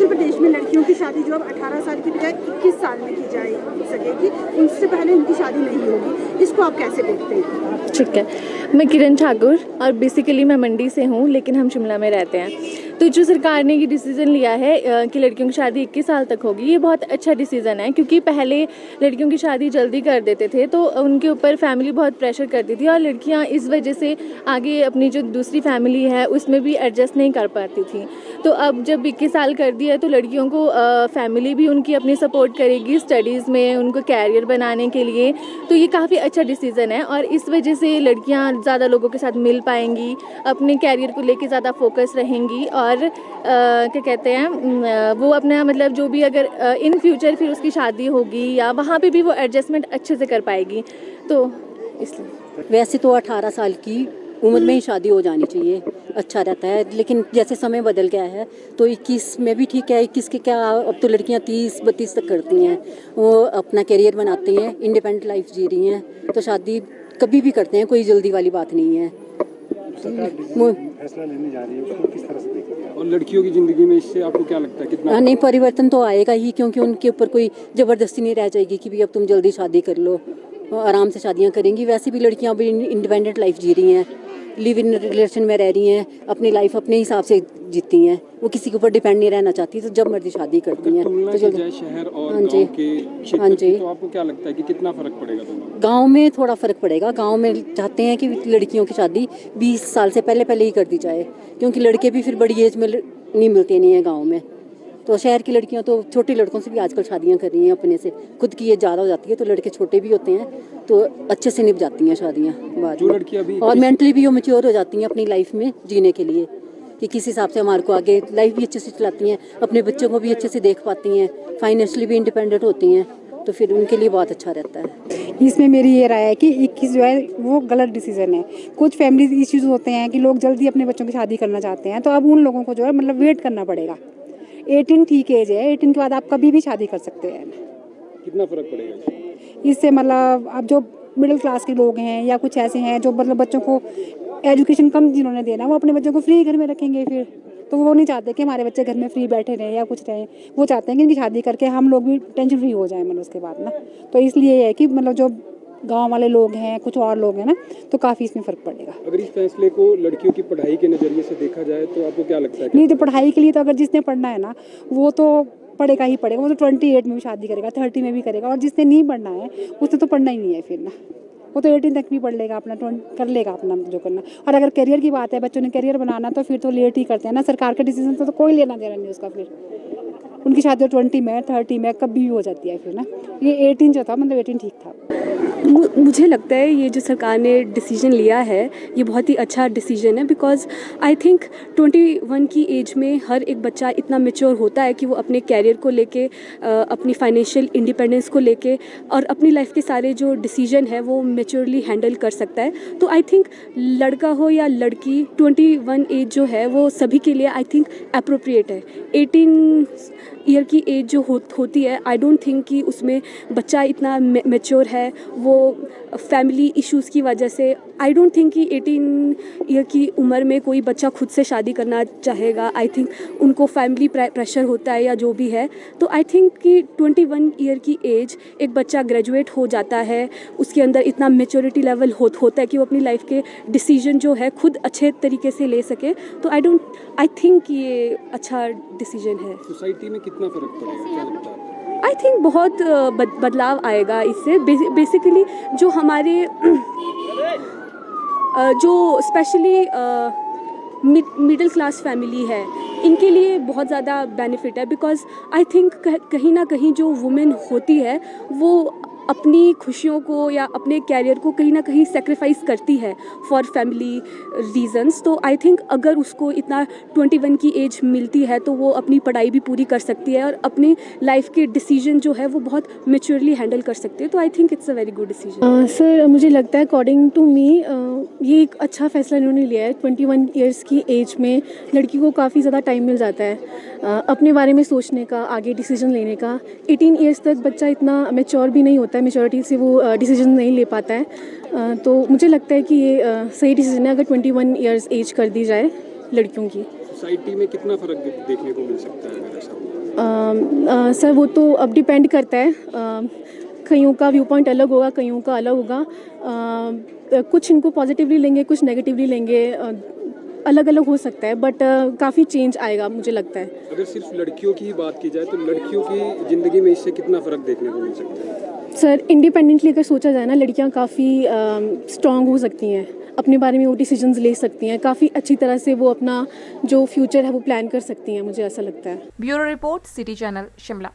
प्रदेश में लड़कियों की शादी जो अब 18 साल की बजाय 21 साल में की जा सकेगी, उनसे पहले उनकी शादी नहीं होगी, इसको आप कैसे देखते हैं? ठीक है, मैं किरण ठाकुर और बेसिकली मैं मंडी से हूँ, लेकिन हम शिमला में रहते हैं। तो जो सरकार ने ये डिसीज़न लिया है कि लड़कियों की शादी 21 साल तक होगी, ये बहुत अच्छा डिसीज़न है, क्योंकि पहले लड़कियों की शादी जल्दी कर देते थे तो उनके ऊपर फैमिली बहुत प्रेशर करती थी और लड़कियां इस वजह से आगे अपनी जो दूसरी फैमिली है उसमें भी एडजस्ट नहीं कर पाती थी। तो अब जब 21 साल कर दिया है तो लड़कियों को फैमिली भी उनकी अपनी सपोर्ट करेगी स्टडीज़ में, उनको कैरियर बनाने के लिए। तो ये काफ़ी अच्छा डिसीज़न है और इस वजह से लड़कियां ज़्यादा लोगों के साथ मिल पाएंगी, अपने कैरियर को लेके ज़्यादा फोकस रहेंगी और क्या कहते हैं वो अपना मतलब जो भी अगर इन फ्यूचर फिर उसकी शादी होगी या वहाँ पे भी वो एडजस्टमेंट अच्छे से कर पाएगी। तो इसलिए वैसे तो 18 साल की उम्र में ही शादी हो जानी चाहिए, अच्छा रहता है, लेकिन जैसे समय बदल गया है तो 21 में भी ठीक है। 21 के क्या, अब तो लड़कियां 30-32 तक करती हैं, वो अपना करियर बनाती हैं, इंडिपेंडेंट लाइफ जी रही हैं, तो शादी कभी भी करते हैं, कोई जल्दी वाली बात नहीं है। फैसला लेने जा रही है, उसको किस तरह से देखते हैं? और लड़कियों की ज़िंदगी में इससे आपको क्या लगता है, कितना? नहीं, परिवर्तन तो आएगा ही, क्योंकि उनके ऊपर कोई ज़बरदस्ती नहीं रह जाएगी कि भी अब तुम जल्दी शादी कर लो, आराम से शादियां करेंगी। वैसे भी लड़कियां भी इंडिपेंडेंट लाइफ जी रही हैं, लिव इन रिलेशन में रह रही हैं, अपनी लाइफ अपने हिसाब से जीती हैं, वो किसी के ऊपर डिपेंड नहीं रहना चाहती, तो जब मर्जी शादी करती हैं। तो शहर और गांव के क्षेत्र की, तो आपको क्या लगता है कि कितना फ़र्क पड़ेगा दोनों? गांव में थोड़ा फ़र्क पड़ेगा। गांव में चाहते हैं कि लड़कियों की शादी 20 साल से पहले ही कर दी जाए, क्योंकि लड़के भी फिर बड़ी एज में नहीं मिलते नहीं है गाँव में। तो शहर की लड़कियां तो छोटे लड़कों से भी आजकल शादियां कर रही हैं अपने से, खुद की एज ज़्यादा हो जाती है तो लड़के छोटे भी होते हैं तो अच्छे से निभ जाती हैं शादियां बाद में, और मेंटली भी वो मैच्योर हो जाती हैं अपनी लाइफ में जीने के लिए, कि किस हिसाब से हमारे को आगे लाइफ भी अच्छे से चलाती हैं, अपने बच्चों को भी अच्छे से देख पाती हैं, फाइनेंशियली भी इंडिपेंडेंट होती हैं, तो फिर उनके लिए बहुत अच्छा रहता है। इसमें मेरी ये राय है कि 21 जो है वो गलत डिसीजन है। कुछ फैमिली इश्यूज होते हैं कि लोग जल्दी अपने बच्चों की शादी करना चाहते हैं, तो अब उन लोगों को जो है मतलब वेट करना पड़ेगा। 18 ठीक एज है, 18 के बाद आप कभी भी शादी कर सकते हैं। कितना फ़र्क पड़ेगा इससे मतलब अब जो मिडिल क्लास के लोग हैं या कुछ ऐसे हैं जो मतलब बच्चों को एजुकेशन कम जिन्होंने देना, वो अपने बच्चों को फ्री घर में रखेंगे फिर, तो वो नहीं चाहते कि हमारे बच्चे घर में फ्री बैठे रहें या कुछ रहें, वो चाहते हैं कि इनकी शादी करके हम लोग भी टेंशन फ्री हो जाएं मतलब उसके बाद ना। तो इसलिए ये है कि मतलब जो गांव वाले लोग हैं, कुछ और लोग हैं ना, तो काफ़ी इसमें फ़र्क पड़ेगा। अगर इस फैसले को लड़कियों की पढ़ाई के नज़रिए से देखा जाए तो आपको क्या लगता है? नहीं, तो पढ़ाई के लिए तो अगर जिसने पढ़ना है ना वो तो पढ़ेगा ही पढ़ेगा, वो तो 28 में भी शादी करेगा, 30 में भी करेगा, और जिसने नहीं पढ़ना है उसने तो पढ़ना ही नहीं है फिर ना, वो तो 18 तक भी पढ़ लेगा, अपना 20 कर लेगा अपना जो करना। और अगर करियर की बात है, बच्चों ने करियर बनाना, तो फिर तो लेट ही करते हैं ना, सरकार के डिसीजन तो कोई लेना देना नहीं उसका। फिर उनकी शादी 20 में 30 में कभी भी हो जाती है फिर ना। ये 18 जो था मतलब 18 ठीक था। मुझे लगता है ये जो सरकार ने डिसीजन लिया है ये बहुत ही अच्छा डिसीजन है, बिकॉज़ आई थिंक 21 की एज में हर एक बच्चा इतना मैच्योर होता है कि वो अपने कैरियर को लेके, अपनी फाइनेंशियल इंडिपेंडेंस को लेके और अपनी लाइफ के सारे जो डिसीजन है वो मैच्योरली हैंडल कर सकता है। तो आई थिंक लड़का हो या लड़की, 21 एज जो है वो सभी के लिए आई थिंक अप्रोप्रिएट है। 18 ईयर की एज जो होती है, आई डोंट थिंक कि उसमें बच्चा इतना मैच्योर है। वो फैमिली इश्यूज़ की वजह से आई डोंट थिंक कि 18 ईयर की उम्र में कोई बच्चा खुद से शादी करना चाहेगा। आई थिंक उनको फैमिली प्रेशर होता है या जो भी है। तो आई थिंक कि 21 ईयर की एज एक बच्चा ग्रेजुएट हो जाता है, उसके अंदर इतना मैच्योरिटी लेवल होता है कि वो अपनी लाइफ के डिसीजन जो है खुद अच्छे तरीके से ले सके। तो आई थिंक ये अच्छा डिसीजन है। सोसाइटी में कितना फ़र्क पड़ेगा, क्या लगता है? आई थिंक बहुत बदलाव आएगा इससे। बेसिकली जो हमारे जो स्पेशली मिडिल क्लास फैमिली है, इनके लिए बहुत ज़्यादा बेनिफिट है, बिकॉज़ आई थिंक कहीं ना कहीं जो वुमेन होती है वो अपनी खुशियों को या अपने कैरियर को कहीं ना कहीं सेक्रीफाइस करती है फॉर फैमिली रीजंस। तो आई थिंक अगर उसको इतना 21 की एज मिलती है तो वो अपनी पढ़ाई भी पूरी कर सकती है और अपनी लाइफ के डिसीजन जो है वो बहुत मैच्योरली हैंडल कर सकती है। तो I think it's a very good decision. Sir मुझे लगता है अकॉर्डिंग टू मी ये एक अच्छा फैसला इन्होंने लिया है। 21 ईयर्स की एज में लड़की को काफ़ी ज़्यादा टाइम मिल जाता है अपने बारे में सोचने का, आगे डिसीजन लेने का। 18 ईयर्स तक बच्चा इतना मैच्योर भी नहीं होता है, मैच्योरिटी से वो डिसीजन नहीं ले पाता है। तो मुझे लगता है कि ये सही डिसीजन है अगर 21 ईयर्स एज कर दी जाए लड़कियों की। सोसाइटी में कितना फ़र्क देखने को मिल सकता है अगर ऐसा हो? सर वो तो अब डिपेंड करता है, कईयों का व्यू पॉइंट अलग होगा, कईयों का अलग होगा। कुछ इनको पॉजिटिवली लेंगे, कुछ नेगेटिवली लेंगे, अलग अलग हो सकता है, बट काफ़ी चेंज आएगा मुझे लगता है। अगर सिर्फ लड़कियों की ही बात की जाए तो लड़कियों की ज़िंदगी में इससे कितना फ़र्क देखने को मिल सकता है? सर इंडिपेंडेंटली अगर सोचा जाए ना, लड़कियां काफ़ी स्ट्रॉन्ग हो सकती हैं, अपने बारे में वो डिसीजंस ले सकती हैं, काफ़ी अच्छी तरह से वो अपना जो फ्यूचर है वो प्लान कर सकती हैं, मुझे ऐसा लगता है। Bureau report, city channel, Shimla.